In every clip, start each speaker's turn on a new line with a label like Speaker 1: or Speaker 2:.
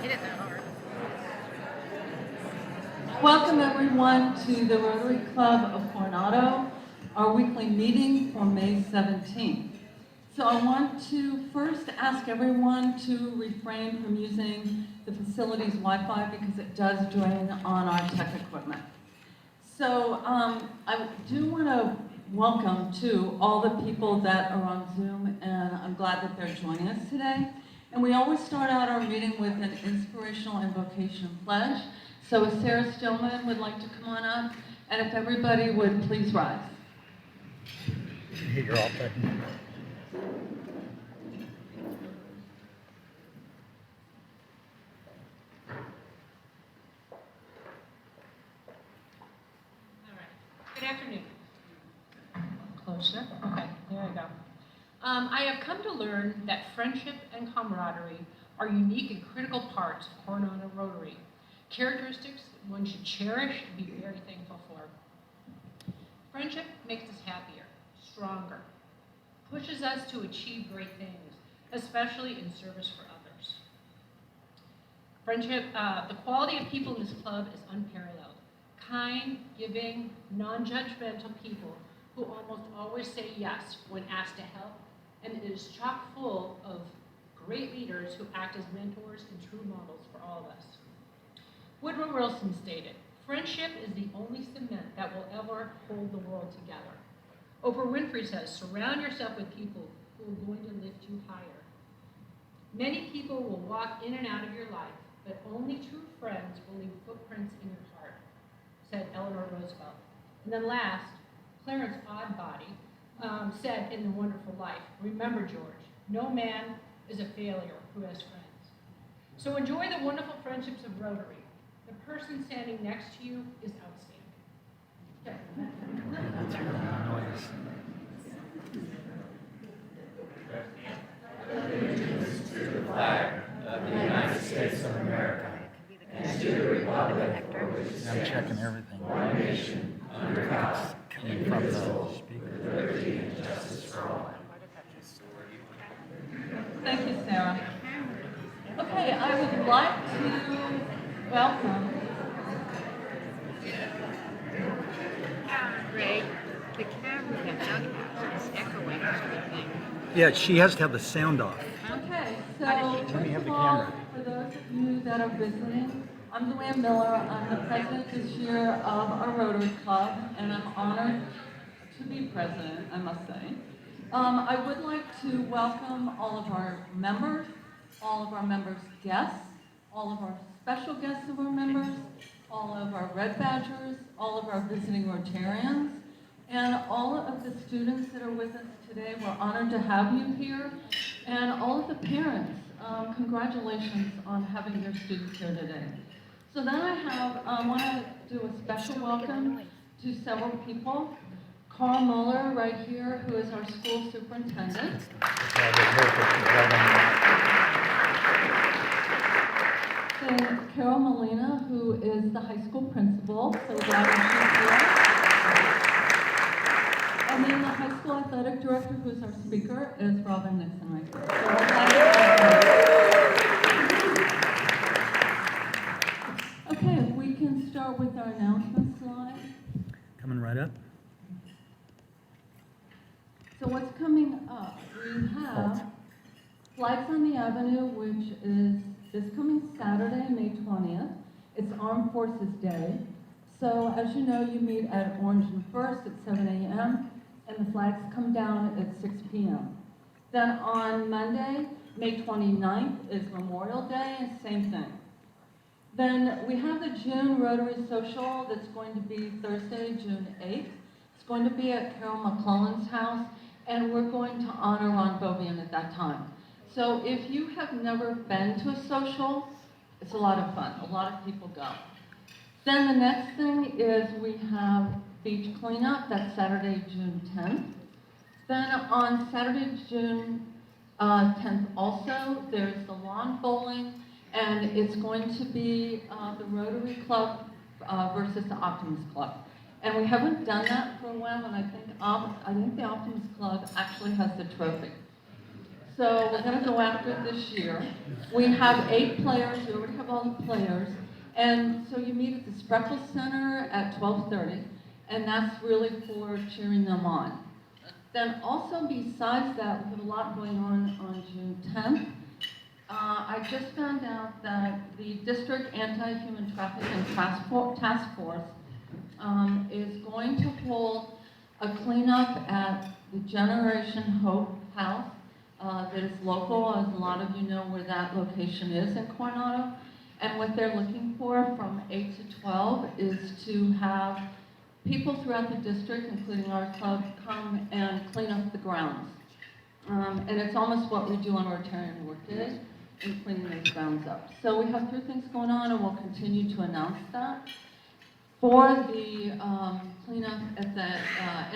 Speaker 1: Hit it that hard.
Speaker 2: Welcome everyone to the Rotary Club of Coronado, our weekly meeting for May 17th. So I want to first ask everyone to refrain from using the facility's Wi-Fi because it does drain on our tech equipment. So I do want to welcome to all the people that are on Zoom, and I'm glad that they're joining us today. And we always start out our meeting with an inspirational invocation pledge. So if Sarah Stillman would like to come on up, and if everybody would please rise.
Speaker 3: Hit your off button.
Speaker 1: All right. Good afternoon. Closer. Okay, there we go. I have come to learn that friendship and camaraderie are unique and critical parts of Coronado Rotary. Characteristics one should cherish and be very thankful for. Friendship makes us happier, stronger, pushes us to achieve great things, especially in service for others. Friendship, the quality of people in this club is unparalleled. Kind, giving, non-judgmental people who almost always say yes when asked to help, and it is chock full of great leaders who act as mentors and true models for all of us. Woodrow Wilson stated, "Friendship is the only cement that will ever hold the world together." Oprah Winfrey says, "Surround yourself with people who are going to lift you higher." Many people will walk in and out of your life, but only true friends will leave footprints in your heart, said Eleanor Roosevelt. And then last, Clarence Oddbody said in The Wonderful Life, "Remember, George, no man is a failure who has friends." So enjoy the wonderful friendships of Rotary. The person standing next to you is outstanding.
Speaker 3: That's a good noise.
Speaker 4: Allegiance to the flag of the United States of America and to the republic for which it
Speaker 3: I'm checking
Speaker 4: stands,
Speaker 3: everything.
Speaker 4: one nation, under God,
Speaker 3: Coming from the
Speaker 4: indivisible,
Speaker 3: speaker.
Speaker 4: with liberty and justice for all.
Speaker 2: Thank you, Sarah. Okay, I would like to welcome.
Speaker 5: Ray, the camera that Doug has is echoing everything.
Speaker 3: Yeah, she has to have the sound off.
Speaker 2: Okay, so
Speaker 3: Let
Speaker 2: first
Speaker 3: me have
Speaker 2: of
Speaker 3: the
Speaker 2: all,
Speaker 3: camera.
Speaker 2: for those of you that are visiting, I'm Luann Miller. I'm the president this year of our Rotary Club, and I'm honored to be president, I must say. I would like to welcome all of our members, all of our members' guests, all of our special guests of our members, all of our Red Badgers, all of our visiting Rotarians, and all of the students that are with us today. We're honored to have you here, and all of the parents. Congratulations on having your students here today. So then I want to do a special welcome to several people. Carl Muller, right here, who is our school superintendent. And Carol Molina, who is the high school principal, so glad that she's here. And then the high school athletic director, who is our speaker, is Robin Nixon right here. So we're glad to have her. Okay, if we can start with our announcement slide.
Speaker 3: Coming right up.
Speaker 2: So what's coming up? We have Flags on the Avenue, which is this coming Saturday, May 20th. It's Armed Forces Day. So as you know, you meet at Orange and First at 7 a.m. and the flags come down at 6 p.m. Then on Monday, May 29th is Memorial Day, and same thing. Then we have the June Rotary Social that's going to be Thursday, June 8th. It's going to be at Carol McClellan's house, and we're going to honor Ron Bobian at that time. So if you have never been to a social, it's a lot of fun. A lot of people go. Then the next thing is we have beach cleanup. That's Saturday, June 10th. Then on Saturday, June 10th also, there's the lawn bowling, and it's going to be the Rotary Club versus the Optimist Club. And we haven't done that for a while, and I think the Optimist Club actually has the trophy. So we're gonna go after it this year. We have 8 players, we already have all the players. And so you meet at the Spreckles Center at 12:30, and that's really for cheering them on. Then also besides that, we have a lot going on June 10th. I just found out that the District Anti-Human Trafficking Task Force is going to hold a cleanup at the Generation Hope House that is local, as a lot of you know where that location is in Coronado. And what they're looking for from 8 to 12 is to have people throughout the district, including our club, come and clean up the grounds. And it's almost what we do on Rotarian Work Day, in cleaning those grounds up. So we have 3 things going on, and we'll continue to announce that. For the cleanup at the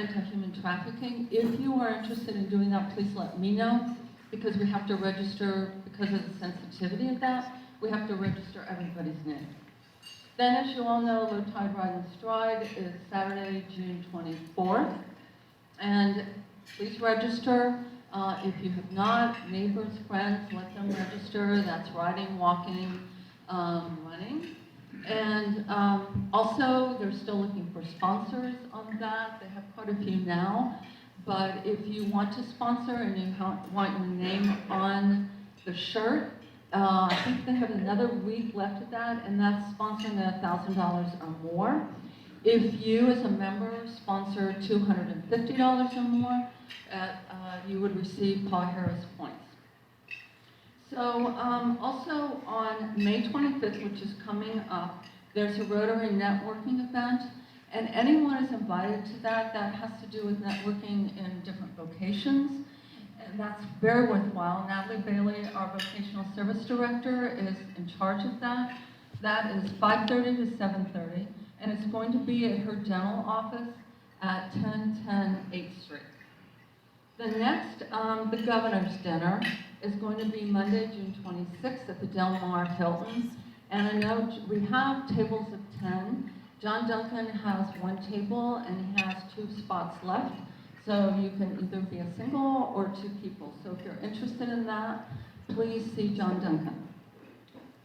Speaker 2: anti-human trafficking, if you are interested in doing that, please let me know, because we have to register, because of the sensitivity of that, we have to register everybody's name. Then, as you all know, Low Tide Ride and Stride is Saturday, June 24th. And please register. If you have not, neighbors, friends, let them register. That's riding, walking, running. And also, they're still looking for sponsors on that. They have quite a few now. But if you want to sponsor and you want your name on the shirt, I think they have another week left of that, and that's sponsoring at $1,000 or more. If you, as a member, sponsor $250 or more, you would receive Paul Harris points. So also on May 25th, which is coming up, there's a Rotary networking event, and anyone is invited to that. That has to do with networking in different vocations. And that's very worthwhile. Natalie Bailey, our vocational service director, is in charge of that. That is 5:30 to 7:30, and it's going to be at her dental office at 1010 8th Street. The next, the governor's dinner is going to be Monday, June 26th at the Del Mar Hilton. And I know we have tables of 10. John Duncan has 1 table, and he has 2 spots left. So you can either be a single or 2 people. So if you're interested in that, please see John Duncan.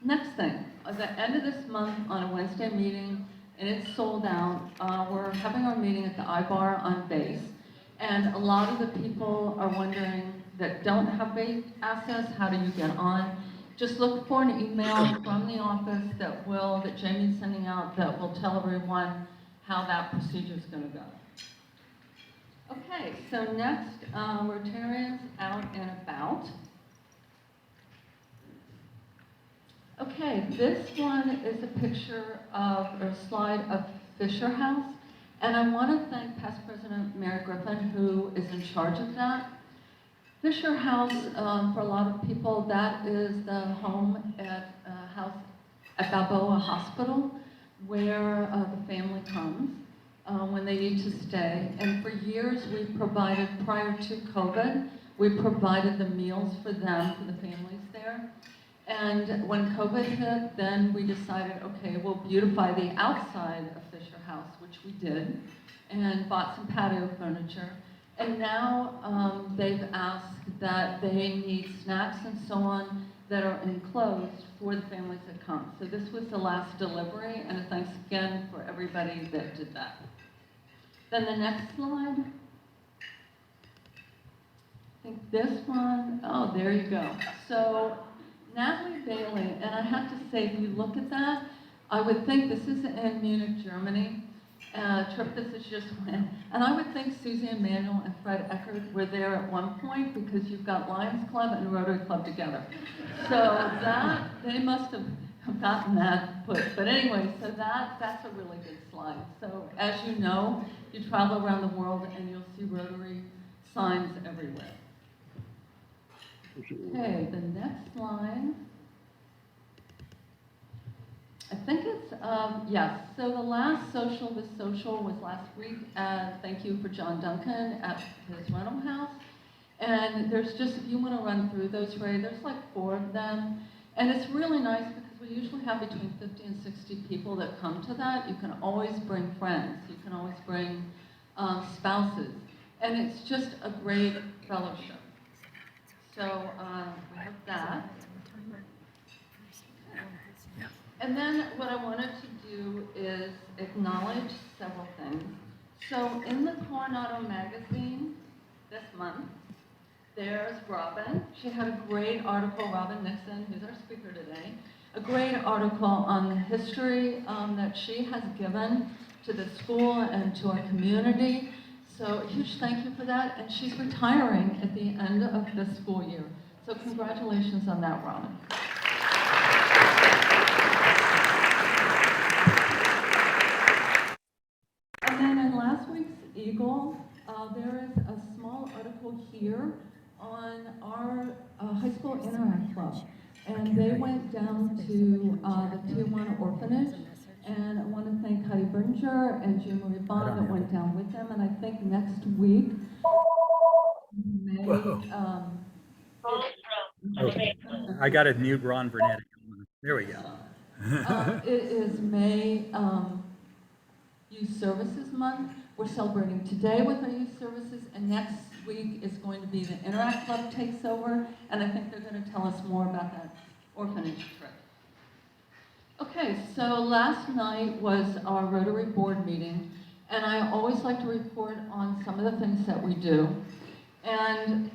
Speaker 2: Next thing, at the end of this month on a Wednesday meeting, and it's sold out, we're having our meeting at the iBar on base. And a lot of the people are wondering that don't have base access, how do you get on? Just look for an email from the office that Jamie's sending out that will tell everyone how that procedure is going to go. Okay, so next, Rotarians out and about. Okay, this one is a picture of, or a slide of Fisher House. And I want to thank past President Mary Griffin, who is in charge of that. Fisher House, for a lot of people, that is the home at Balboa Hospital, where the family comes when they need to stay. And for years, we provided, prior to COVID, we provided the meals for them, for the families there. And when COVID hit, then we decided, okay, we'll beautify the outside of Fisher House, which we did, and bought some patio furniture. And now they've asked that they need snacks and so on that are enclosed for the families that come. So this was the last delivery, and a thanks again for everybody that did that. Then the next slide. I think this one, oh, there you go. So Natalie Bailey, and I have to say, if you look at that, I would think this is in Munich, Germany, a trip that this just went. And I would think Susie Emanuel and Fred Eckert were there at one point, because you've got Lions Club and Rotary Club together. So that, they must have gotten that put. But anyway, so that's a really good slide. So as you know, you travel around the world and you'll see Rotary signs everywhere. Okay, the next slide. I think it's, yes, so the last social was last week. Thank you for John Duncan at his rental house. And there's just, if you want to run through those, Ray, there's like 4 of them. And it's really nice because we usually have between 50 and 60 people that come to that. You can always bring friends. You can always bring spouses. And it's just a great fellowship. So we have that.
Speaker 3: Yeah.
Speaker 2: And then what I wanted to do is acknowledge several things. So in the Coronado magazine this month, there's Robin. She had a great article, Robin Nixon, who's our speaker today, a great article on the history that she has given to the school and to our community. So a huge thank you for that. And she's retiring at the end of this school year. So congratulations on that, Robin. And then in last week's Eagle, there is a small article here on our high school Interact Club. And they went down to the Tijuana Orphanage. And I want to thank Heidi Berger and Jim Marie Bond that went down with them. And I think next week, May,
Speaker 3: Whoa. Okay. I got to mute Ron Burnett. There we go.
Speaker 2: it is May Youth Services Month. We're celebrating today with our youth services, and next week is going to be the Interact Club takes over, and I think they're going to tell us more about that orphanage trip. Okay, so last night was our Rotary Board meeting, and I always like to report on some of the things that we do. And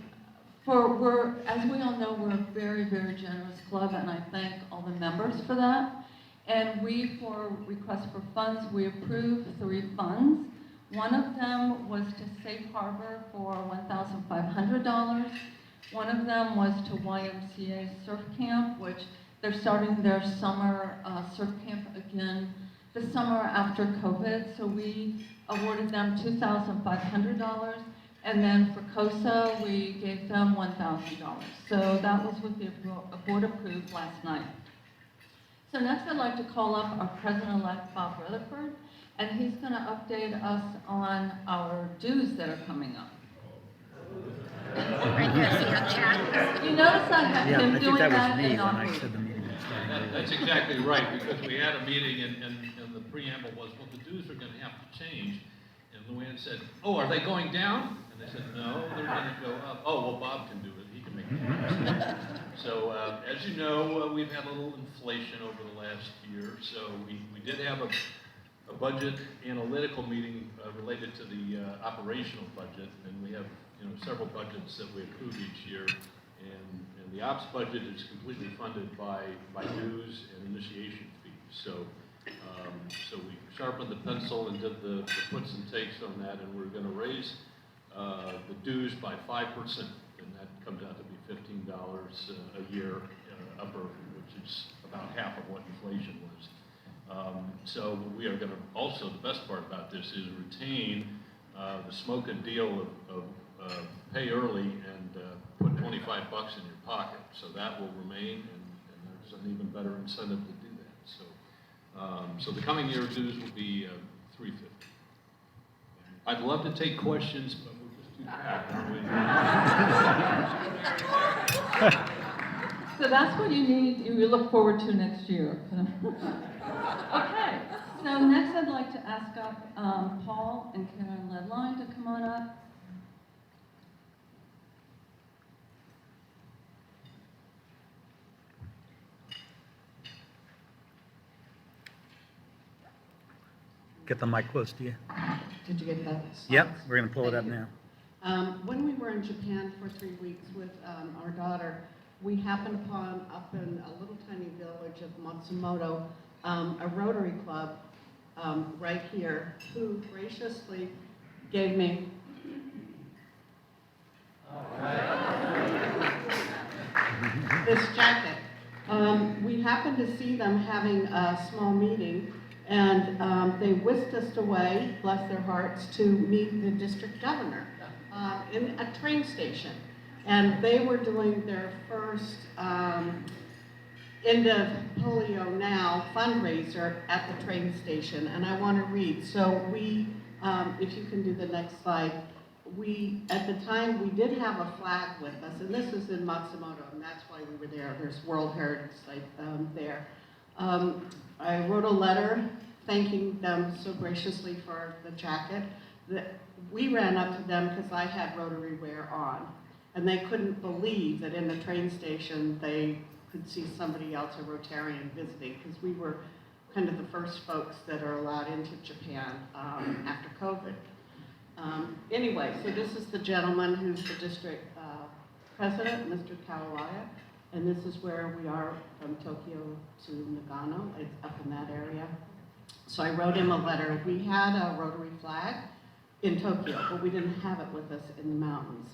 Speaker 2: as we all know, we're a very, very generous club, and I thank all the members for that. And for requests for funds, we approved 3 funds. One of them was to Safe Harbor for $1,500. One of them was to YMCA Surf Camp, which they're starting their summer surf camp again this summer after COVID. So we awarded them $2,500. And then for COSA, we gave them $1,000. So that was what the board approved last night. So next I'd like to call up our President-elect Bob Rutherford, and he's going to update us on our dues that are coming up.
Speaker 5: Right here, see how chat.
Speaker 2: You notice I had
Speaker 3: Yeah,
Speaker 2: him
Speaker 3: I think
Speaker 2: doing
Speaker 3: that
Speaker 2: that
Speaker 3: was me
Speaker 2: and
Speaker 3: when
Speaker 2: not
Speaker 3: I
Speaker 2: me.
Speaker 3: said the meeting was starting.
Speaker 4: That's exactly right, because we had a meeting and the preamble was, well, the dues are gonna have to change. And Luann said, oh, are they going down? And they said, no, they're gonna go up. Oh, well, Bob can do it, he can make it. So, as you know, we've had a little inflation over the last year, so we did have a budget analytical meeting related to the operational budget, and we have several budgets that we approve each year, and the ops budget is completely funded by dues and initiation fees. So we sharpened the pencil and did the puts and takes on that, and we're going to raise the dues by 5%, and that comes out to be $15 a year upper, which is about half of what inflation was. So we are going to also, the best part about this is retain the smoke and deal of pay early and put $25 in your pocket. So that will remain, and there's an even better incentive to do that. So the coming year dues will be $350. I'd love to take questions, but we're just too packed, aren't we?
Speaker 2: So that's what you look forward to next year. Okay, so next I'd like to ask up Paul and Karen Ledline to come on up.
Speaker 3: Get the mic close to you.
Speaker 6: Did you get that?
Speaker 3: Yep, we're going to pull it up now.
Speaker 6: When we were in Japan for 3 weeks with our daughter, we happened upon, up in a little tiny village of Matsumoto, a Rotary Club right here, who graciously gave me this jacket. We happened to see them having a small meeting, and they whisked us away, bless their hearts, to meet the district governor in a train station. And they were doing their first End of Polio Now fundraiser at the train station, and I want to read. So we, if you can do the next slide, at the time, we did have a flag with us, and this is in Matsumoto, and that's why we were there. There's World Heritage Site there. I wrote a letter thanking them so graciously for the jacket. We ran up to them because I had Rotary wear on. and they couldn't believe that in the train station they could see somebody else, a Rotarian, visiting, because we were kind of the first folks that are allowed into Japan after COVID. Anyway, so this is the gentleman who's the district president, Mr. Kawawaya, and this is where we are from Tokyo to Nagano. It's up in that area. So I wrote him a letter. We had a Rotary flag in Tokyo, but we didn't have it with us in the mountains.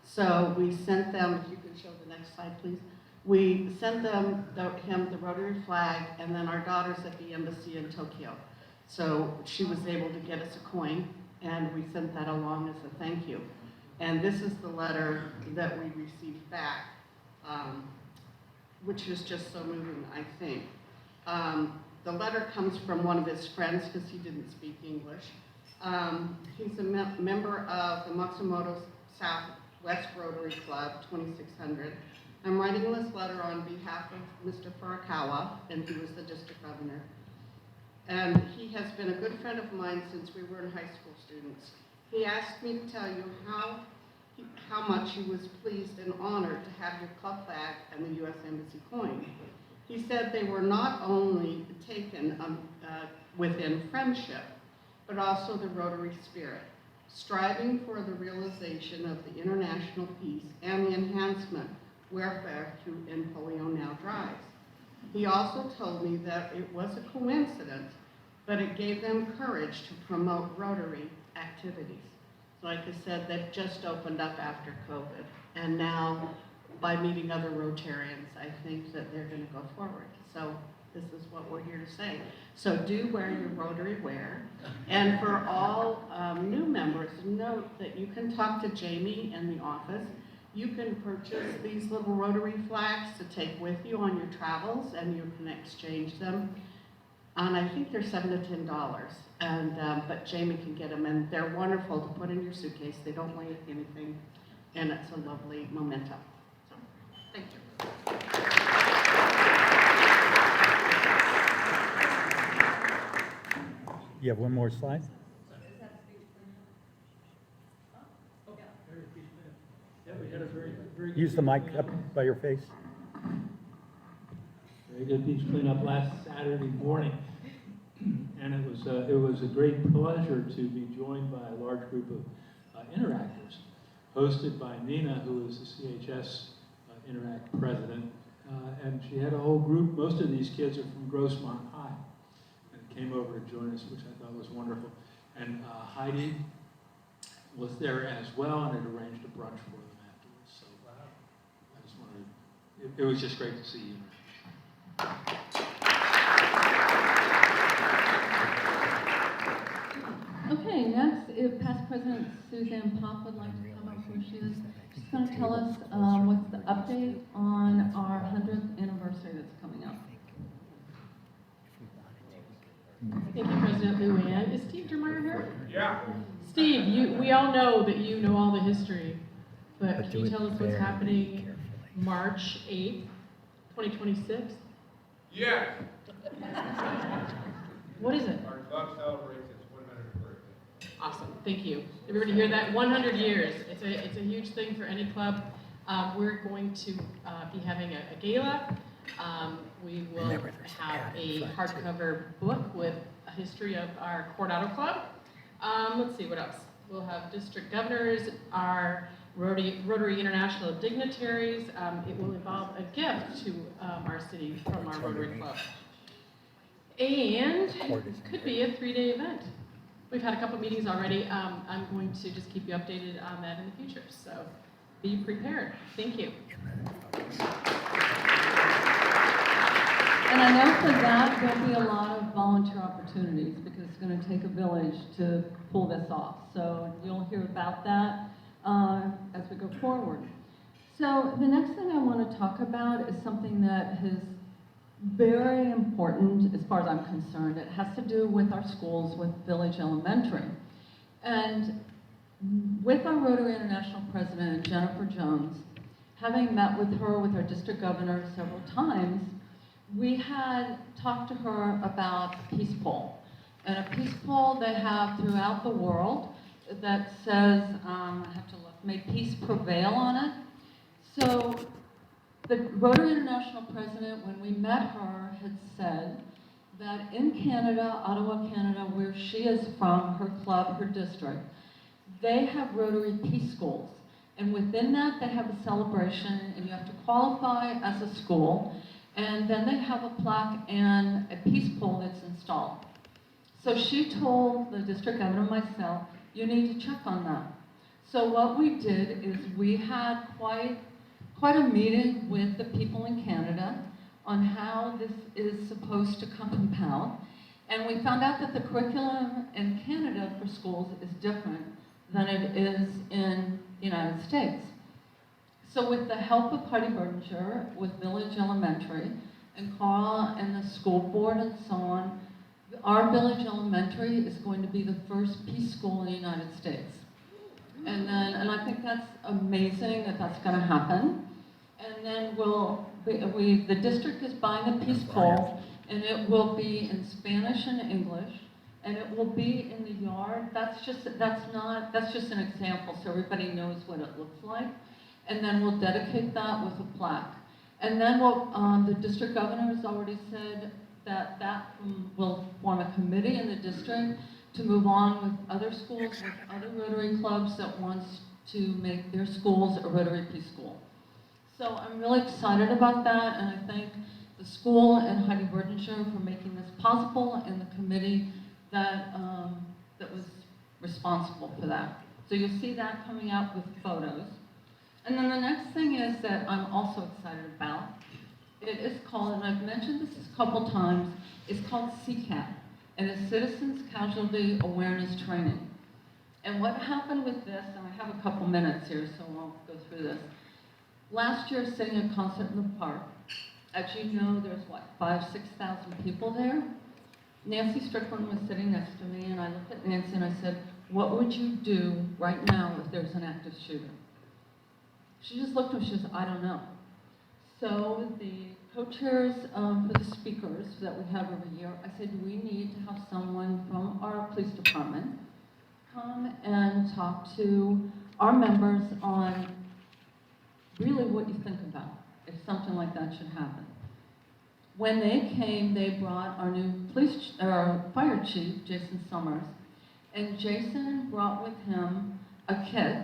Speaker 6: So we sent them, if you could show the next slide, please. We sent them, him the Rotary flag, and then our daughter's at the embassy in Tokyo. So she was able to get us a coin, and we sent that along as a thank you. And this is the letter that we received back, which is just so moving, I think. The letter comes from one of his friends, because he didn't speak English. He's a member of the Matsumoto Southwest Rotary Club, 2600. I'm writing this letter on behalf of Mr. Furukawa, and he was the district governor. And he has been a good friend of mine since we were in high school students. He asked me to tell you how much he was pleased and honored to have your club flag and the U.S. Embassy coin. He said they were not only taken within friendship, but also the Rotary spirit, striving for the realization of the international peace and the enhancement welfare through Polio Now drives. He also told me that it was a coincidence, but it gave them courage to promote Rotary activities. So like I said, they've just opened up after COVID, and now by meeting other Rotarians, I think that they're going to go forward. So this is what we're here to say. So do wear your Rotary wear, and for all new members, note that you can talk to Jamie in the office. You can purchase these little Rotary flags to take with you on your travels, and you can exchange them. And I think they're $7 to $10, and but Jamie can get them, and they're wonderful to put in your suitcase. They don't weigh anything, and it's a lovely memento. So, thank you.
Speaker 3: You have one more slide? Use the mic up by your face.
Speaker 7: Very good beach cleanup last Saturday morning, and it was a great pleasure to be joined by a large group of interactors, hosted by Nina, who is the CHS Interact president, and she had a whole group. Most of these kids are from Grossmont High, and came over to join us, which I thought was wonderful. And Heidi was there as well, and had arranged a brunch for them afterwards. So I just wanted, it was just great to see you.
Speaker 2: Okay, next, if past President Suzanne Pop would like to come up where she is, she's going to tell us what's the update on our 100th anniversary that's coming up.
Speaker 1: Thank you, President Luann. Is Steve Dermeyer here? Yeah. Steve, we all know that you know all the history, but can you tell us what's happening March 8th, 2026?
Speaker 8: Yeah.
Speaker 1: What is it?
Speaker 8: Our club celebrates its 100th birthday.
Speaker 1: Awesome, thank you. Everybody hear that? 100 years. It's a huge thing for any club. We're going to be having a gala. We will have a hardcover book with a history of our Coronado Club. Let's see, what else? We'll have district governors, our Rotary International dignitaries. It will involve a gift to our city from our Rotary Club. And it could be a 3-day event. We've had a couple meetings already. I'm going to just keep you updated on that in the future. So be prepared. Thank you.
Speaker 2: And I know for that, there'll be a lot of volunteer opportunities because it's going to take a village to pull this off. So you'll hear about that as we go forward. So the next thing I want to talk about is something that is very important as far as I'm concerned. It has to do with our schools, with Village Elementary. And with our Rotary International President, Jennifer Jones, having met with her, with our district governor several times, we had talked to her about a peace pole. And a peace pole they have throughout the world that says, I have to look, may peace prevail on it. So the Rotary International president, when we met her, had said that in Canada, Ottawa, Canada, where she is from, her club, her district, they have Rotary Peace Schools. And within that, they have a celebration, and you have to qualify as a school. And then they have a plaque and a peace pole that's installed. So she told the district governor and myself, you need to check on that. So what we did is we had quite a meeting with the people in Canada on how this is supposed to come about. And we found out that the curriculum in Canada for schools is different than it is in the United States. So with the help of Heidi Berdinger, with Village Elementary, and Carl and the school board and so on, our Village Elementary is going to be the first peace school in the United States. And I think that's amazing that that's going to happen. And then the district is buying a peace pole, and it will be in Spanish and English, and it will be in the yard. That's just an example, so everybody knows what it looks like. And then we'll dedicate that with a plaque. And then the district governor has already said that will form a committee in the district to move on with other schools, with other Rotary clubs that wants to make their schools a Rotary Peace School. So I'm really excited about that, and I thank the school and Heidi Berdinger for making this possible, and the committee that was responsible for that. So you'll see that coming out with photos. And then the next thing is that I'm also excited about. It is called, and I've mentioned this a couple times, it's called CCAT, and it's Citizens Casualty Awareness Training. And what happened with this, and I have a couple minutes here, so I'll go through this. Last year, sitting at a concert in the park, as you know, there's 5,000-6,000 people there. Nancy Strickland was sitting next to me, and I looked at Nancy and I said, what would you do right now if there's an active shooter? She just looked at me, she said, I don't know. So the co-chairs for the speakers that we have every year, I said, we need to have someone from our police department come and talk to our members on really what you think about if something like that should happen. When they came, they brought our new fire chief, Jason Summers, and Jason brought with him a kit,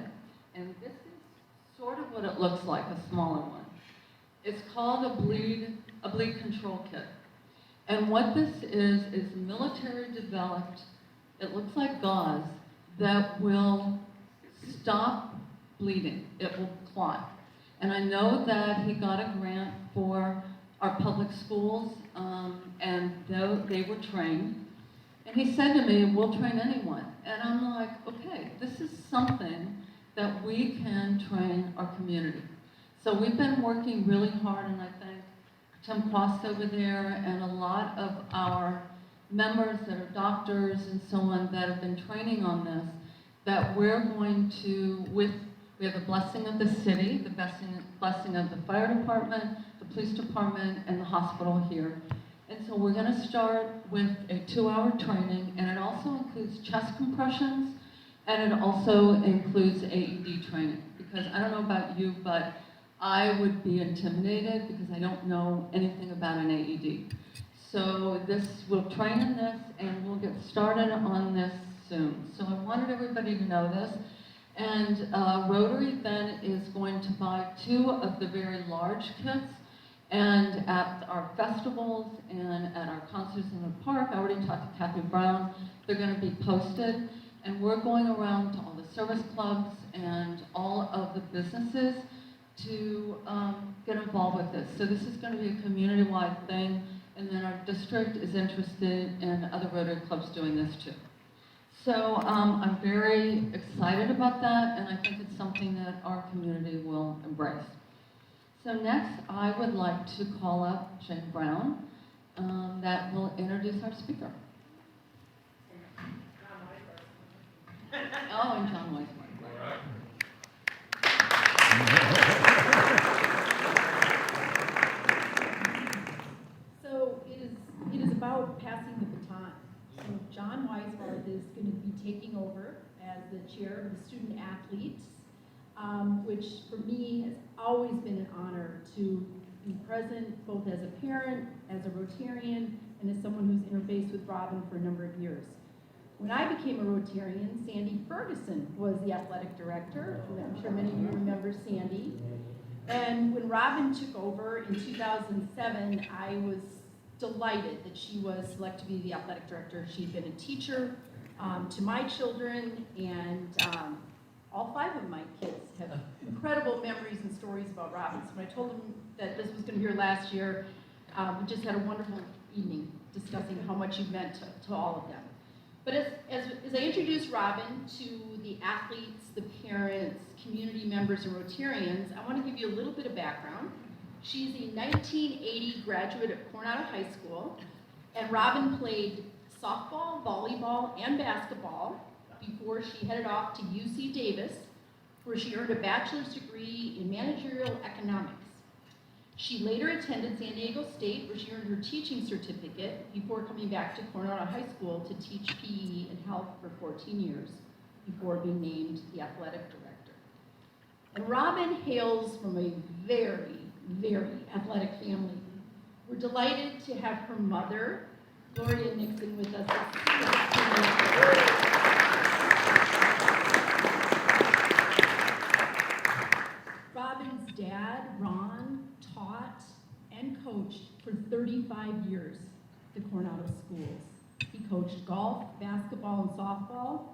Speaker 2: and this is sort of what it looks like, a smaller one. It's called a bleed control kit. And what this is military developed, it looks like gauze, that will stop bleeding. It will clot. And I know that he got a grant for our public schools, and they were trained. And he said to me, we'll train anyone. And I'm like, okay, this is something that we can train our community. So we've been working really hard, and I thank Tim Cross over there and a lot of our members that are doctors and so on that have been training on this, that we're going to, we have the blessing of the city, the blessing of the fire department, the police department, and the hospital here. And so we're going to start with a 2-hour training, and it also includes chest compressions, and it also includes AED training. Because I don't know about you, but I would be intimidated because I don't know anything about an AED. So we'll train in this, and we'll get started on this soon. So I wanted everybody to know this. And Rotary then is going to buy 2 of the very large kits, and at our festivals and at our concerts in the park, I already talked to Kathy Brown, they're going to be posted, and we're going around to all the service clubs and all of the businesses to get involved with this. So this is going to be a community-wide thing, and then our district is interested in other Rotary clubs doing this too. So I'm very excited about that, and I think it's something that our community will embrace. So next, I would like to call up Jane Brown, that will introduce our speaker. Oh, and John Weisberg.
Speaker 8: All right.
Speaker 9: So it is about passing the baton. So John Weisberg is going to be taking over as the chair of the student athletes. which for me has always been an honor to be present both as a parent, as a Rotarian, and as someone who's interfaced with Robin for a number of years. When I became a Rotarian, Sandy Ferguson was the athletic director. I'm sure many of you remember Sandy. And when Robin took over in 2007, I was delighted that she was selected to be the athletic director. She'd been a teacher to my children, and all 5 of my kids have incredible memories and stories about Robin. So when I told them that this was going to be here last year, we just had a wonderful evening discussing how much you meant to all of them. But as I introduce Robin to the athletes, the parents, community members, and Rotarians, I want to give you a little bit of background. She's a 1980 graduate of Coronado High School, and Robin played softball, volleyball, and basketball before she headed off to UC Davis, where she earned a bachelor's degree in managerial economics. She later attended San Diego State, where she earned her teaching certificate before coming back to Coronado High School to teach PE and health for 14 years before being named the athletic director. And Robin hails from a very, very athletic family. We're delighted to have her mother, Gloria Nixon, with us. Robin's dad, Ron, taught and coached for 35 years at the Coronado schools. He coached golf, basketball, and softball.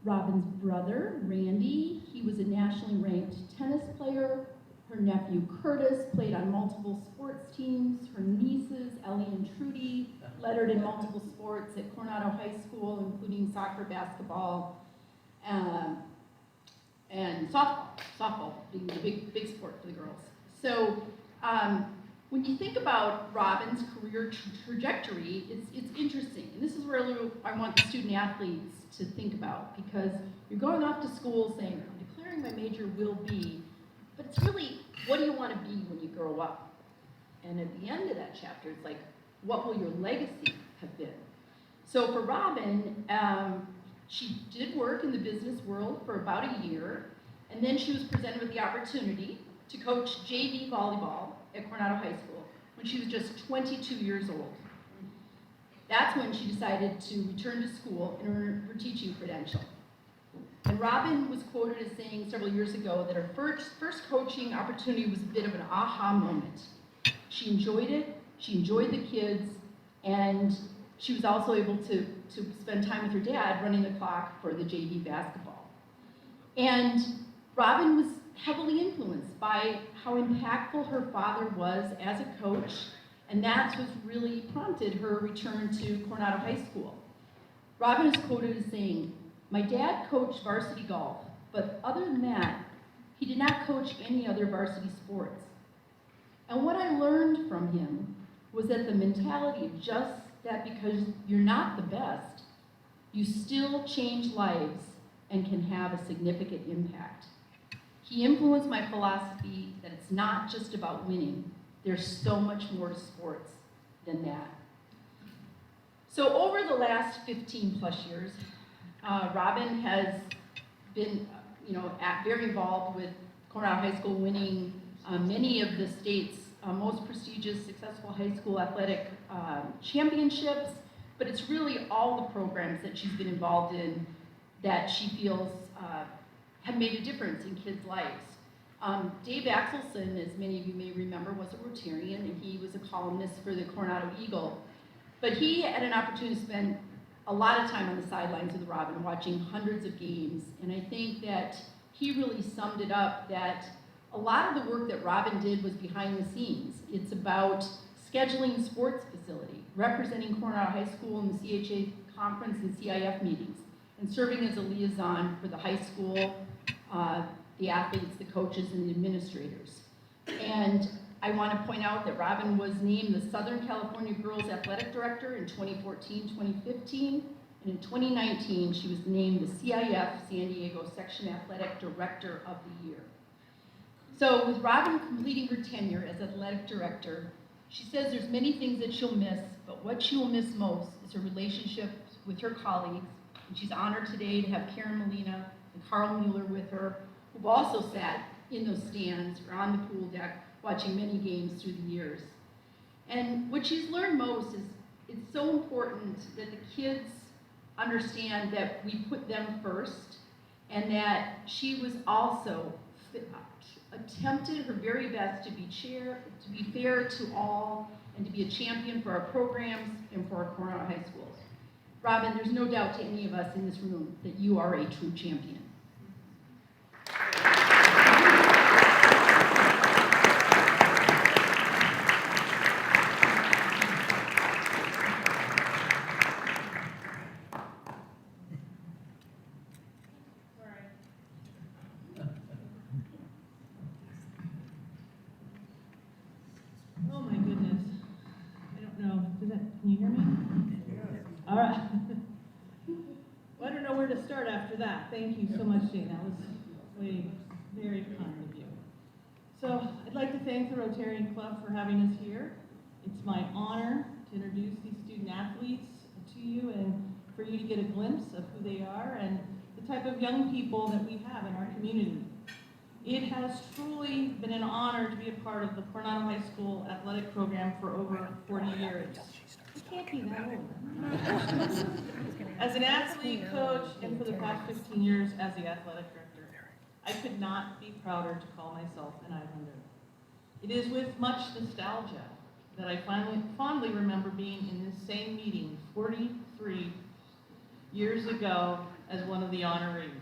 Speaker 9: Robin's brother, Randy, he was a nationally ranked tennis player. Her nephew, Curtis, played on multiple sports teams. Her nieces, Ellie and Trudy, lettered in multiple sports at Coronado High School, including soccer, basketball, and softball being the big sport for the girls. So when you think about Robin's career trajectory, it's interesting. And this is where I want the student athletes to think about, because you're going off to school saying, I'm declaring my major will be, but it's really, what do you want to be when you grow up? And at the end of that chapter, it's like, what will your legacy have been? So for Robin, she did work in the business world for about a year, and then she was presented with the opportunity to coach JV volleyball at Coronado High School when she was just 22 years old. That's when she decided to return to school and earn her teaching credential. And Robin was quoted as saying several years ago that her first coaching opportunity was a bit of an aha moment. She enjoyed it, she enjoyed the kids, and she was also able to spend time with her dad running the clock for the JV basketball. And Robin was heavily influenced by how impactful her father was as a coach, and that's what really prompted her return to Coronado High School. Robin is quoted as saying, "My dad coached varsity golf, but other than that, he did not coach any other varsity sports. And what I learned from him was that the mentality of just that because you're not the best, you still change lives and can have a significant impact. He influenced my philosophy that it's not just about winning. There's so much more to sports than that." So over the last 15 plus years, Robin has been, very involved with Coronado High School, winning many of the state's most prestigious, successful high school athletic championships, but it's really all the programs that she's been involved in that she feels have made a difference in kids' lives. Dave Axelson, as many of you may remember, was a Rotarian, and he was a columnist for the Coronado Eagle. But he had an opportunity to spend a lot of time on the sidelines with Robin, watching hundreds of games, and I think that he really summed it up that a lot of the work that Robin did was behind the scenes. It's about scheduling sports facility, representing Coronado High School in the CHA conference and CIF meetings, and serving as a liaison for the high school, the athletes, the coaches, and the administrators. And I want to point out that Robin was named the Southern California Girls Athletic Director in 2014-2015, and in 2019, she was named the CIF San Diego Section Athletic Director of the Year. So with Robin completing her tenure as athletic director, she says there's many things that she'll miss, but what she will miss most is her relationships with her colleagues. And she's honored today to have Karen Molina, and Carl Mueller with her, who've also sat in those stands or on the pool deck watching many games through the years. And what she's learned most is it's so important that the kids understand that we put them first, and that she was also attempted her very best to be fair to all, and to be a champion for our programs and for our Coronado High Schools. Robin, there's no doubt to any of us in this room that you are a true champion.
Speaker 2: Oh my goodness. I don't know. Can you hear me? All right. Well, I don't know where to start after that. Thank you so much, Jane. That was very kind of you. So I'd like to thank the Rotarian Club for having us here. It's my honor to introduce these student athletes to you and for you to get a glimpse of who they are and the type of young people that we have in our community. It has truly been an honor to be a part of the Coronado High School athletic program for over 40 years. You can't be that old. As an athlete, coach, and for the past 15 years as the athletic director, I could not be prouder to call myself an Islander. It is with much nostalgia that I fondly remember being in this same meeting 43 years ago as one of the honorees.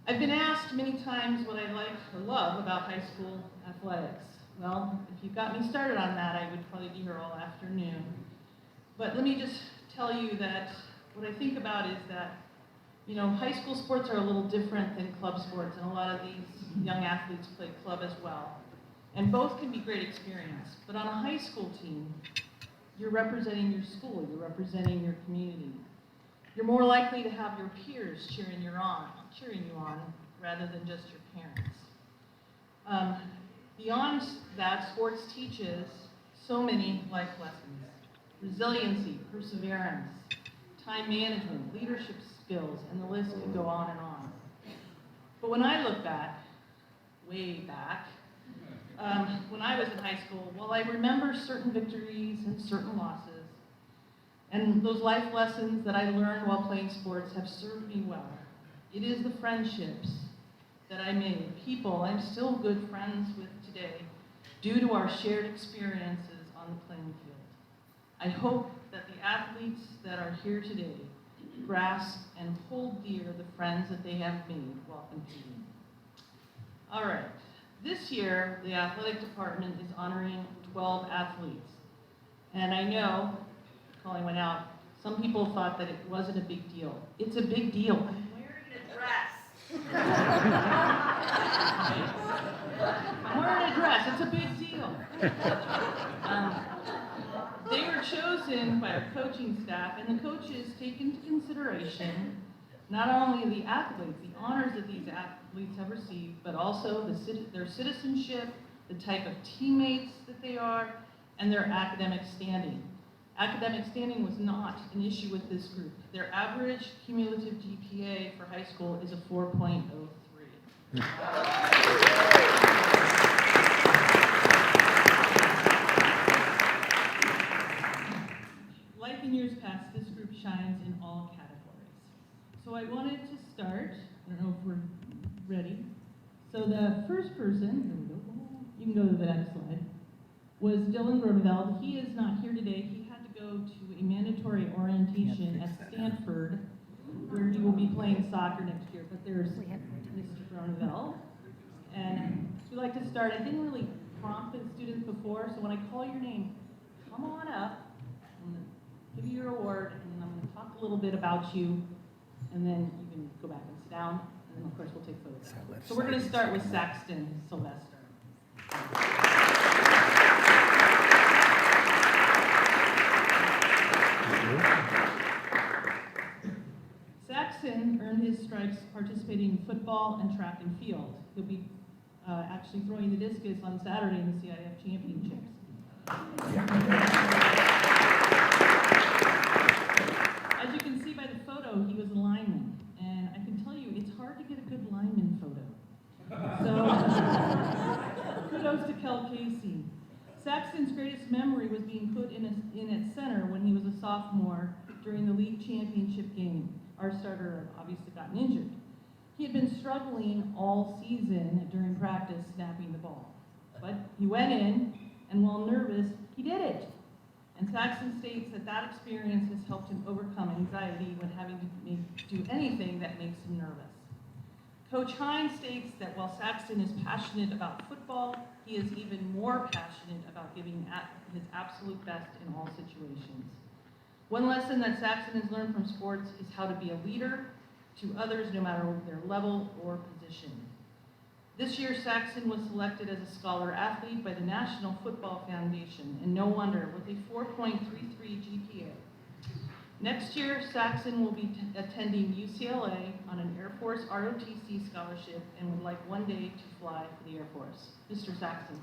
Speaker 2: I've been asked many times what I like or love about high school athletics. Well, if you got me started on that, I would probably be here all afternoon. But let me just tell you that what I think about is that, high school sports are a little different than club sports, and a lot of these young athletes play club as well. And both can be great experience. But on a high school team, you're representing your school, you're representing your community. You're more likely to have your peers cheering you on rather than just your parents. Beyond that, sports teaches so many life lessons: resiliency, perseverance, time management, leadership skills, and the list could go on and on. But when I look back, way back, when I was in high school, well, I remember certain victories and certain losses. And those life lessons that I learned while playing sports have served me well. It is the friendships that I made, people I'm still good friends with today, due to our shared experiences on the playing field. I hope that the athletes that are here today grasp and hold dear the friends that they have made while competing. All right, this year the athletic department is honoring 12 athletes. And I know, calling one out, some people thought that it wasn't a big deal. It's a big deal. I'm wearing a dress. I'm wearing a dress. It's a big deal. They were chosen by our coaching staff, and the coaches take into consideration not only the athletes, the honors that these athletes have received, but also their citizenship, the type of teammates that they are, and their academic standing. Academic standing was not an issue with this group. Their average cumulative GPA for high school is a 4.03. Like in years past, this group shines in all categories. So I wanted to start, I don't know if we're ready. So the first person, here we go, you can go to the next slide, was Dylan Grodeveld. He is not here today. He had to go to a mandatory orientation at Stanford, where he will be playing soccer next year. But there's Mr. Grodeveld. And we like to start, I didn't really prompt the students before, so when I call your name, come on up. I'm going to give you your award, and then I'm going to talk a little bit about you, and then you can go back and sit down, and then of course we'll take photos. So we're going to start with Saxton Sylvester. Saxton earned his stripes participating in football and track and field. He'll be actually throwing the discus on Saturday in the CIF championships. As you can see by the photo, he was a lineman, and I can tell you it's hard
Speaker 10: goes to Kel Casey. Saxton's greatest memory was being put in at center when he was a sophomore during the league championship game. Our starter obviously gotten injured. He had been struggling all season during practice snapping the ball. But he went in, and while nervous, he did it. And Saxton states that that experience has helped him overcome anxiety when having to do anything that makes him nervous. Coach Hines states that while Saxton is passionate about football, he is even more passionate about giving his absolute best in all situations. One lesson that Saxton has learned from sports is how to be a leader to others no matter their level or position. This year, Saxton was selected as a scholar athlete by the National Football Foundation, and no wonder, with a 4.33 GPA. Next year, Saxton will be attending UCLA on an Air Force ROTC scholarship and would like one day to fly for the Air Force. Mr. Saxton.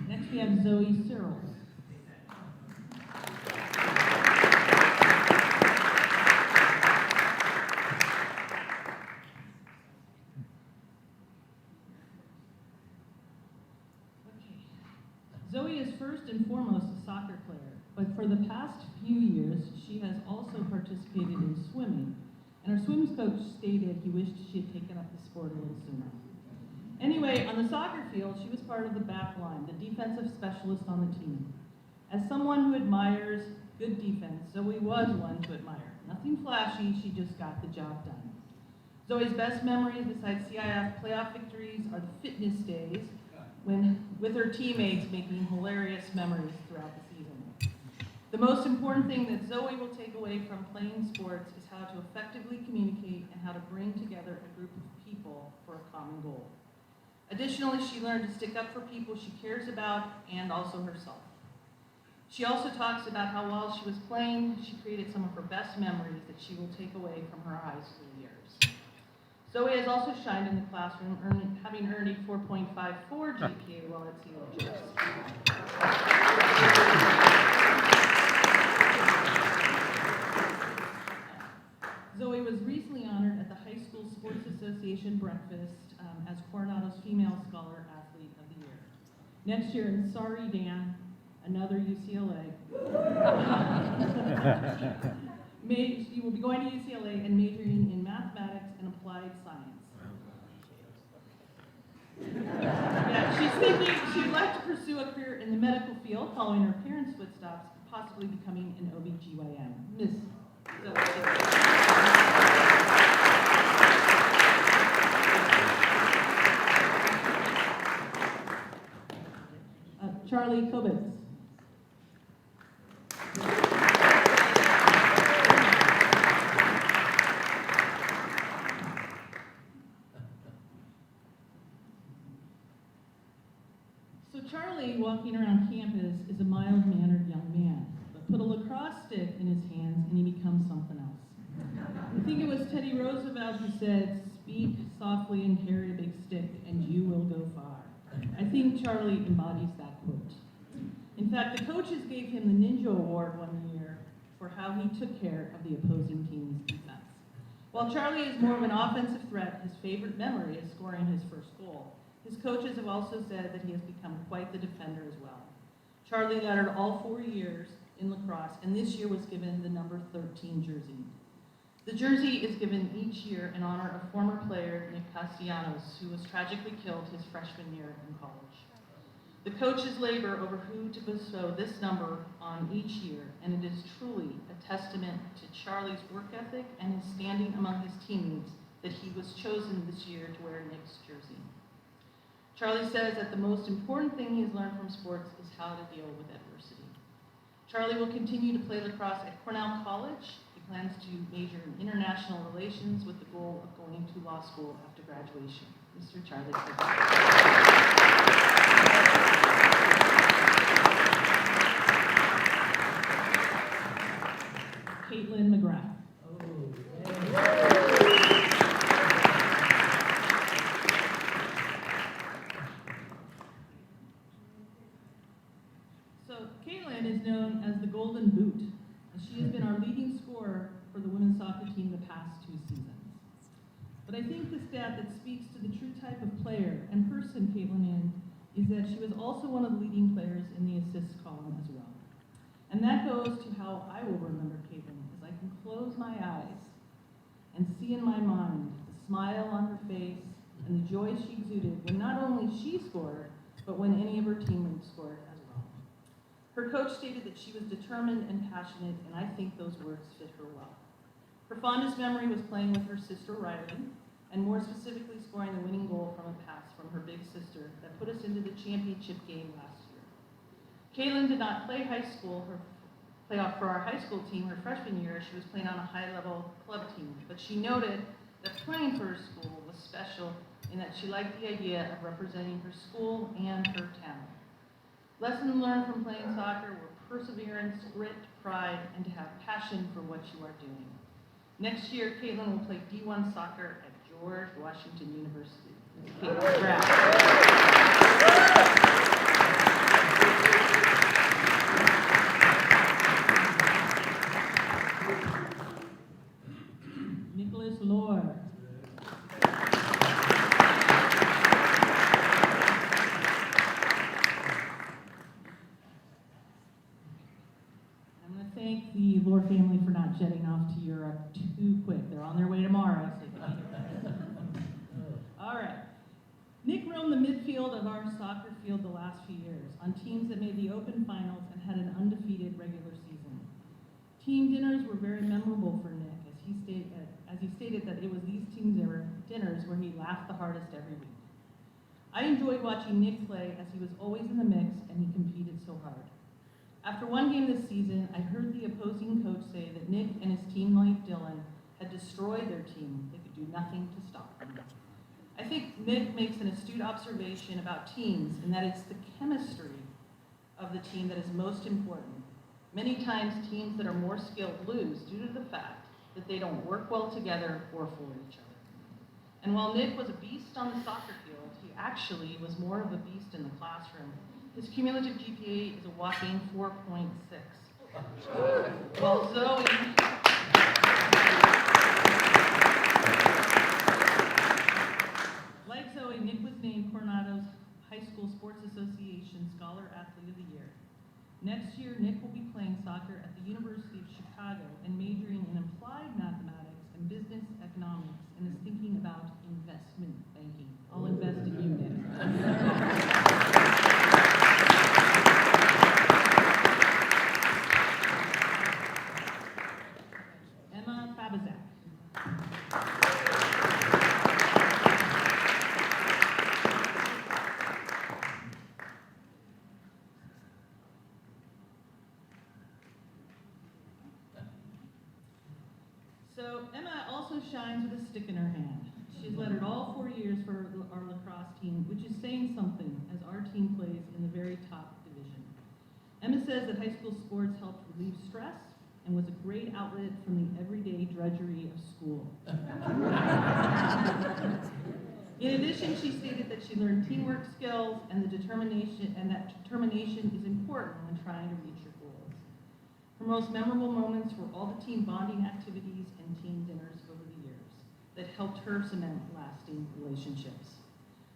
Speaker 10: Next, we have Zoe Searles. Zoe is first and foremost a soccer player, but for the past few years, she has also participated in swimming, and her swims coach stated he wished she had taken up the sport a little sooner. Anyway, on the soccer field, she was part of the back line, the defensive specialist on the team. As someone who admires good defense, Zoe was one to admire. Nothing flashy, she just got the job done. Zoe's best memories besides CIF playoff victories are the fitness days, with her teammates making hilarious memories throughout the season. The most important thing that Zoe will take away from playing sports is how to effectively communicate and how to bring together a group of people for a common goal. Additionally, she learned to stick up for people she cares about and also herself. She also talks about how while she was playing, she created some of her best memories that she will take away from her high school years. Zoe has also shined in the classroom, having earned a 4.54 GPA while at COGS. Zoe was recently honored at the High School Sports Association breakfast as Coronado's Female Scholar Athlete of the Year. Next year, sorry Dan, another UCLA. She will be going to UCLA and majoring in mathematics and applied science. Yeah, she's thinking she'd like to pursue a career in the medical field, following her parents' footsteps, possibly becoming an OBGYN. Miss Charlie Kobitz. So Charlie, walking around campus, is a mild-mannered young man, but put a lacrosse stick in his hands and he becomes something else. I think it was Teddy Roosevelt who said, "Speak softly and carry a big stick, and you will go far." I think Charlie embodies that quote. In fact, the coaches gave him the Ninja Award one year for how he took care of the opposing team's defense. While Charlie is more of an offensive threat, his favorite memory is scoring his first goal. His coaches have also said that he has become quite the defender as well. Charlie lettered all 4 years in lacrosse, and this year was given the number 13 jersey. The jersey is given each year in honor of former player Nick Castellanos, who was tragically killed his freshman year in college. The coaches labor over who to bestow this number on each year, and it is truly a testament to Charlie's work ethic and his standing among his teammates that he was chosen this year to wear Nick's jersey. Charlie says that the most important thing he has learned from sports is how to deal with adversity. Charlie will continue to play lacrosse at Cornell College. He plans to major in international relations with the goal of going to law school after graduation. Mr. Charlie Kobitz. Caitlin McGrath. So Caitlin is known as the Golden Boot, as she has been our leading scorer for the women's soccer team the past 2 seasons. But I think the stat that speaks to the true type of player and person Caitlin is that she was also one of the leading players in the assists column as well. And that goes to how I will remember Caitlin, as I can close my eyes and see in my mind the smile on her face and the joy she exuded when not only she scored, but when any of her teammates scored as well. Her coach stated that she was determined and passionate, and I think those words fit her well. Her fondest memory was playing with her sister Riley, and more specifically scoring the winning goal from a pass from her big sister that put us into the championship game last year. Caitlin did not play playoff for our high school team her freshman year, as she was playing on a high-level club team, but she noted that playing for her school was special in that she liked the idea of representing her school and her town. Lessons learned from playing soccer were perseverance, grit, pride, and to have passion for what you are doing. Next year, Caitlin will play D1 soccer at George Washington University. Caitlin Graff. Nicholas Lohr. I'm going to thank the Lohr family for not jetting off to Europe too quick. They're on their way tomorrow, so they can All right. Nick roamed the midfield of our soccer field the last few years on teams that made the open finals and had an undefeated regular season. Team dinners were very memorable for Nick, as he stated that it was these team dinners where he laughed the hardest every week. I enjoyed watching Nick play, as he was always in the mix and he competed so hard. After one game this season, I heard the opposing coach say that Nick and his teammate Dylan had destroyed their team. They could do nothing to stop them. I think Nick makes an astute observation about teams, and that it's the chemistry of the team that is most important. Many times, teams that are more skilled lose due to the fact that they don't work well together or for each other. And while Nick was a beast on the soccer field, he actually was more of a beast in the classroom. His cumulative GPA is a whopping 4.6. While Zoe... Like Zoe, Nick was named Coronado's High School Sports Association Scholar Athlete of the Year. Next year, Nick will be playing soccer at the University of Chicago and majoring in applied mathematics and business economics, and is thinking about investment banking. I'll invest in you, Nick. Emma Fabizak. So Emma also shines with a stick in her hand. She's lettered all 4 years for our lacrosse team, which is saying something, as our team plays in the very top division. Emma says that high school sports helped relieve stress and was a great outlet from the everyday drudgery of school. In addition, she stated that she learned teamwork skills and that determination is important when trying to reach your goals. Her most memorable moments were all the team bonding activities and team dinners over the years that helped her cement lasting relationships.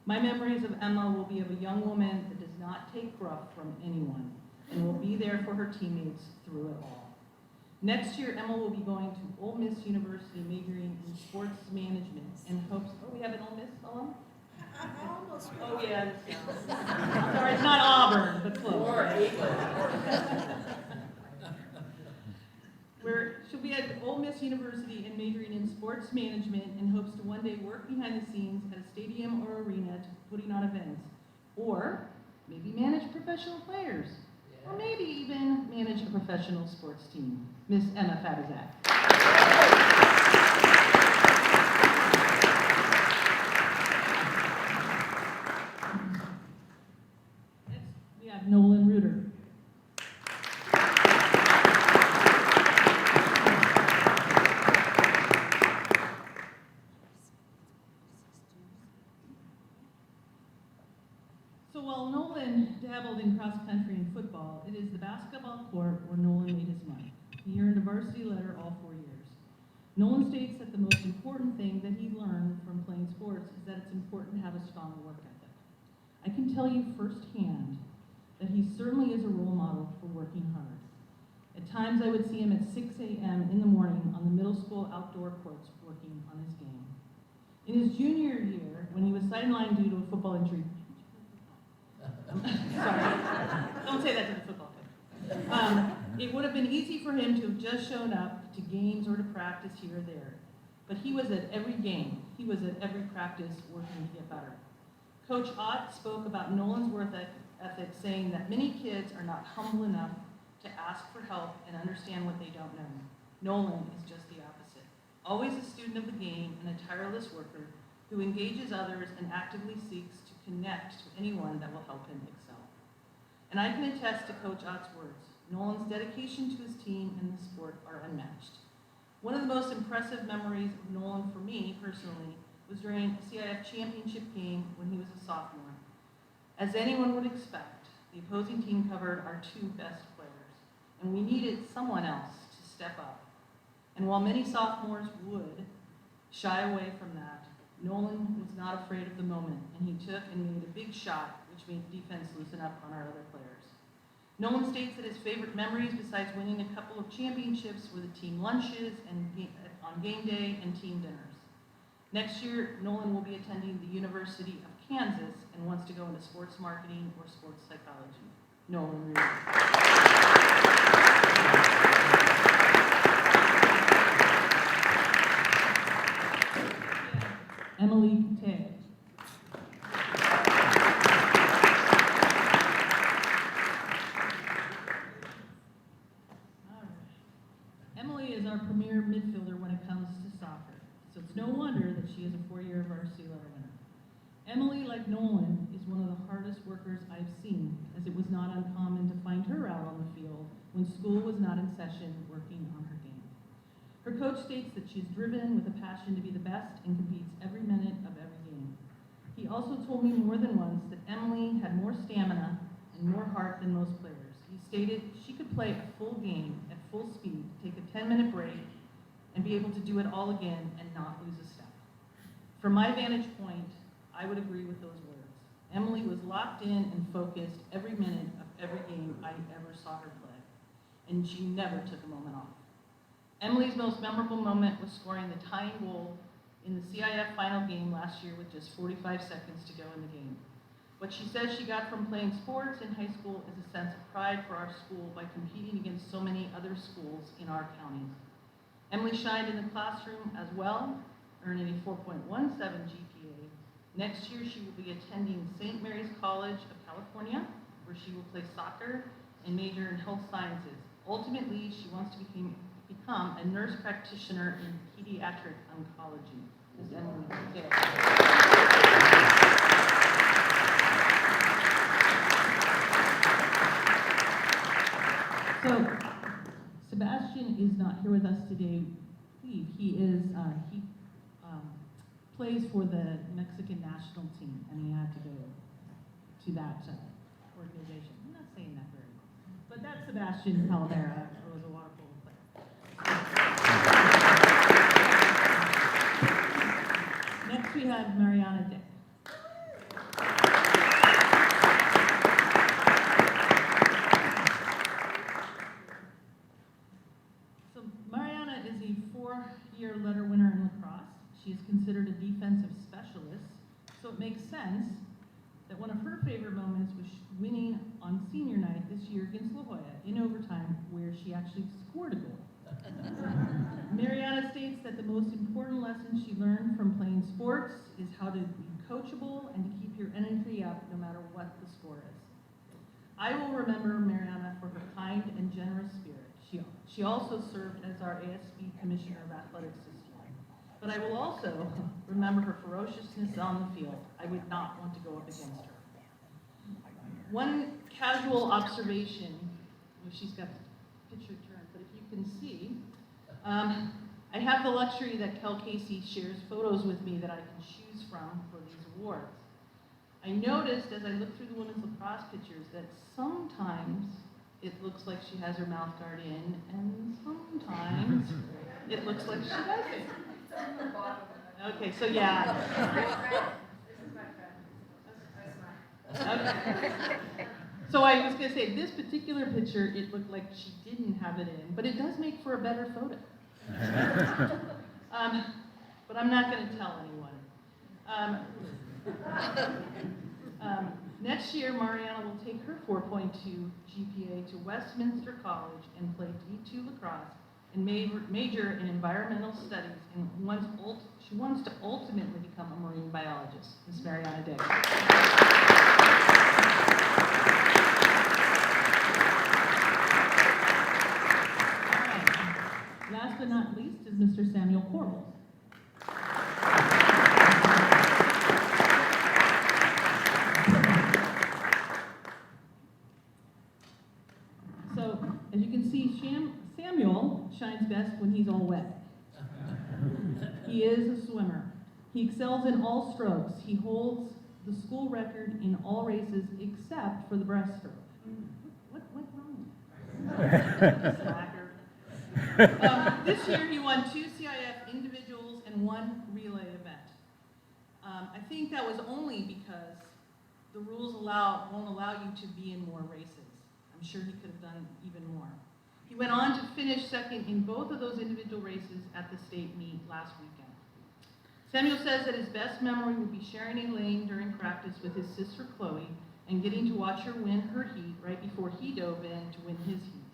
Speaker 10: My memories of Emma will be of a young woman that does not take gruff from anyone and will be there for her teammates through it all. Next year, Emma will be going to Ole Miss University, majoring in sports management, and hopes, we have an Ole Miss alum? Oh, yeah. Sorry, it's not Auburn, but close. She'll be at Ole Miss University and majoring in sports management, and hopes to one day work behind the scenes at a stadium or arena putting on events, or maybe manage professional players, or maybe even manage a professional sports team. Miss Emma Fabizak. Next, we have Nolan Reuter. So while Nolan dabbled in cross country and football, it is the basketball court where Nolan made his mark. He earned a varsity letter all 4 years. Nolan states that the most important thing that he learned from playing sports is that it's important to have a strong work ethic. I can tell you firsthand that he certainly is a role model for working hard. At times I would see him at 6 a.m. in the morning on the middle school outdoor courts working on his game. In his junior year, when he was sidelined due to a football injury, sorry, don't say that to the football coach. It would have been easy for him to have just shown up to games or to practice here or there. But he was at every game. He was at every practice working to get better. Coach Ott spoke about Nolan's work ethic, saying that many kids are not humble enough to ask for help and understand what they don't know. Nolan is just the opposite. Always a student of the game and a tireless worker who engages others and actively seeks to connect to anyone that will help him excel. And I can attest to Coach Ott's words. Nolan's dedication to his team and the sport are unmatched. One of the most impressive memories of Nolan for me personally was during a CIF championship game when he was a sophomore. As anyone would expect, the opposing team covered our two best players, and we needed someone else to step up. And while many sophomores would shy away from that, Nolan was not afraid of the moment, and he took and made a big shot, which made the defense loosen up on our other players. Nolan states that his favorite memories, besides winning a couple of championships, were the team lunches and on game day and team dinners. Next year, Nolan will be attending the University of Kansas and wants to go into sports marketing or sports psychology. Nolan Reed. Emily Tay. Emily is our premier midfielder when it comes to soccer, so it's no wonder that she is a 4-year varsity letter winner. Emily, like Nolan, is one of the hardest workers I've seen, as it was not uncommon to find her out on the field when school was not in session working on her game. Her coach states that she's driven with a passion to be the best and competes every minute of every game. He also told me more than once that Emily had more stamina and more heart than most players. He stated she could play a full game at full speed, take a 10-minute break, and be able to do it all again and not lose a step. From my vantage point, I would agree with those words. Emily was locked in and focused every minute of every game I ever saw her play, and she never took a moment off. Emily's most memorable moment was scoring the tying goal in the CIF final game last year with just 45 seconds to go in the game. What she says she got from playing sports in high school is a sense of pride for our school by competing against so many other schools in our counties. Emily shined in the classroom as well, earning a 4.17 GPA. Next year, she will be attending St. Mary's College of California, where she will play soccer and major in health sciences. Ultimately, she wants to become a nurse practitioner in pediatric oncology. Ms. Emily Day. So, Sebastian is not here with us today. He plays for the Mexican national team, and he had to go to that organization. I'm not saying that very well, but that's Sebastian Calavera, who was a water polo player. Next, we have Mariana Dick. So Mariana is a 4-year letter winner in lacrosse. She is considered a defensive specialist, so it makes sense that one of her favorite moments was winning on senior night this year against La Jolla in overtime, where she actually scored a goal. Mariana states that the most important lesson she learned from playing sports is how to be coachable and to keep your energy up no matter what the score is. I will remember Mariana for her kind and generous spirit. She also served as our ASB Commissioner of Athletics this year. But I will also remember her ferociousness on the field. I would not want to go up against her. One casual observation, well, she's got the picture turned, but if you can see, I have the luxury that Kel Casey shares photos with me that I can choose from for these awards. I noticed as I looked through the women's lacrosse pictures that sometimes it looks like she has her mouth guard in, and sometimes it looks like she doesn't. Okay, so yeah. Okay. So I was gonna say, this particular picture, it looked like she didn't have it in, but it does make for a better photo. But I'm not gonna tell anyone. Next year, Mariana will take her 4.2 GPA to Westminster College and play D2 lacrosse and major in environmental studies, and she wants to ultimately become a marine biologist. Miss Mariana Day. Last but not least is Mr. Samuel Corbel. So, as you can see, Samuel shines best when he's all wet. He is a swimmer. He excels in all strokes. He holds the school record in all races except for the breaststroke. What's wrong? Slacker. This year he won 2 CIF individuals and 1 relay event. I think that was only because the rules won't allow you to be in more races. I'm sure he could have done even more. He went on to finish second in both of those individual races at the state meet last weekend. Samuel says that his best memory will be sharing a lane during practice with his sister Chloe and getting to watch her win her heat right before he dove in to win his heat.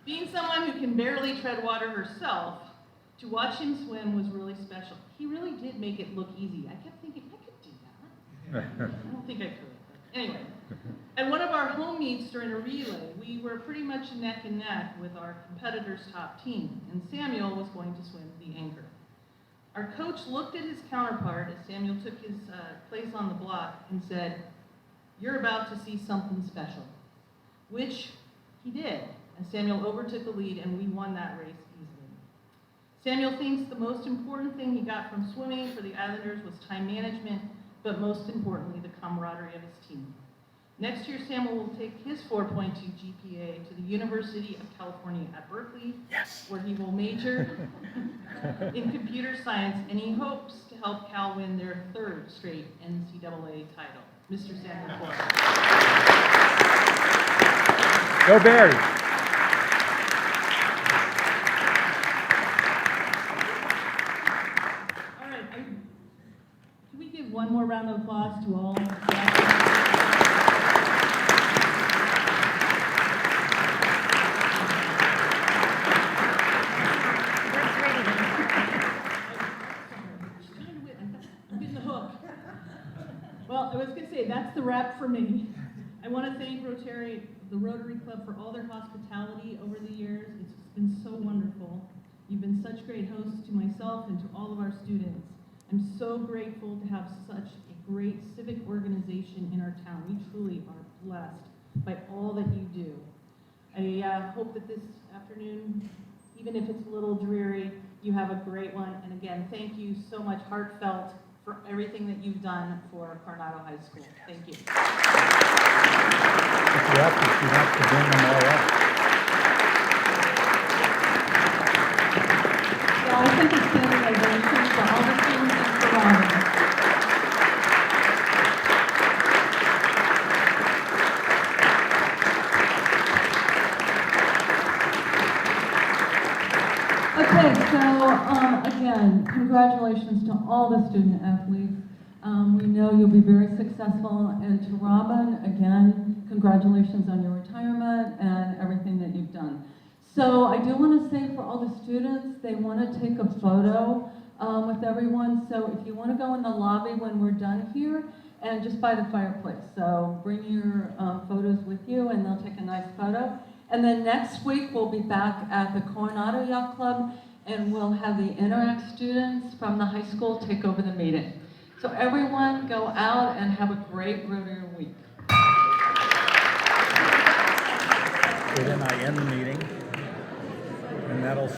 Speaker 10: Being someone who can barely tread water herself, to watch him swim was really special. He really did make it look easy. I kept thinking, I could do that. I don't think I could. But anyway, at one of our home meets during a relay, we were pretty much neck and neck with our competitor's top team, and Samuel was going to swim the anchor. Our coach looked at his counterpart as Samuel took his place on the block and said, "You're about to see something special," which he did, and Samuel overtook the lead and we won that race easily. Samuel thinks the most important thing he got from swimming for the Islanders was time management, but most importantly, the camaraderie of his team. Next year, Samuel will take his 4.2 GPA to the University of California at Berkeley, where he will major in computer science, and he hopes to help Cal win their 3rd straight NCAA title. Mr. Samuel Corbel.
Speaker 3: Go Bears!
Speaker 10: All right, can we give one more round of applause to all? I'm getting the hook. Well, I was going to say, that's the wrap for me. I want to thank the Rotary Club for all their hospitality over the years. It's been so wonderful. You've been such great hosts to myself and to all of our students. I'm so grateful to have such a great civic organization in our town. We truly are blessed by all that you do. I hope that this afternoon, even if it's a little dreary, you have a great one. And again, thank you so much, heartfelt, for everything that you've done for Coronado High School. Thank you.
Speaker 3: If you have to bring them all up.
Speaker 2: So I think it's standing ovation for all the students in Coronado. Okay, so again, congratulations to all the student athletes. We know you'll be very successful, and to Robin, again, congratulations on your retirement and everything that you've done. So I do want to say for all the students, they want to take a photo with everyone. So if you want to go in the lobby when we're done here, and just by the fireplace. So bring your photos with you, and they'll take a nice photo. And then next week, we'll be back at the Coronado Yacht Club, and we'll have the Interact students from the high school take over the meeting. So everyone go out and have a great Rotary week.
Speaker 3: So then I end the meeting, and that'll